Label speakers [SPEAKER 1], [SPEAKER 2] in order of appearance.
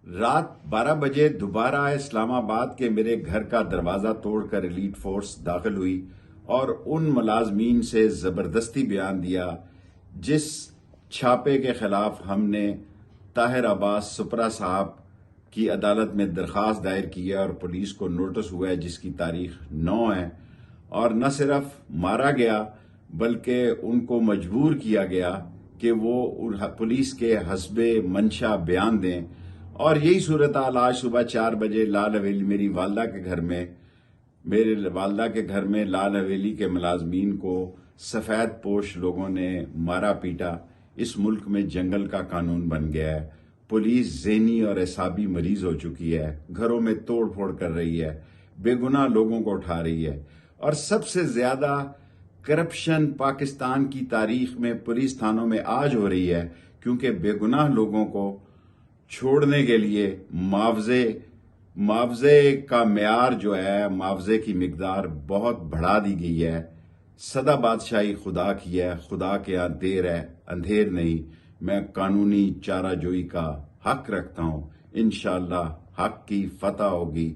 [SPEAKER 1] رات 12 بجے دوبارہ اسلام آباد کے میرے گھر کا دروازہ توڑ کر ایلیٹ فورس داخل ہوئی اور ان ملازمین سے زبردستی بیان دیا جس چھاپے کے خلاف ہم نے طاہر عباس سپرا صاحب کی عدالت میں درخواست دائر کی ہے اور پولیس کو نوٹس ہوا ہے جس کی تاریخ 9 ہے، اور نہ صرف مارا گیا بلکہ ان کو مجبور کیا گیا کہ وہ پولیس کے حسب منشا بیان دیں، اور یہی صورتحال آج صبح 4 بجے لال حویلی میری والدہ کے گھر میں لال حویلی کے ملازمین کو سفید پوش لوگوں نے مارا پیٹا۔ اس ملک میں جنگل کا قانون بن گیا ہے، پولیس ذہنی اور اعصابی مریض ہو چکی ہے، گھروں میں توڑ پھوڑ کر رہی ہے، بے گناہ لوگوں کو اٹھا رہی ہے، اور سب سے زیادہ کرپشن پاکستان کی تاریخ میں پولیس تھانوں میں آج ہو رہی ہے، کیونکہ بے گناہ لوگوں کو چھوڑنے کے لیے معاوضے کا معیار جو ہے، معاوضے کی مقدار بہت بڑھا دی گئی ہے۔ سدا بادشاہی خدا کی ہے، خدا کے ہاں دیر ہے اندھیر نہیں۔ میں قانونی چارہ جوئی کا حق رکھتا ہوں، انشاءاللہ حق کی فتح ہوگی۔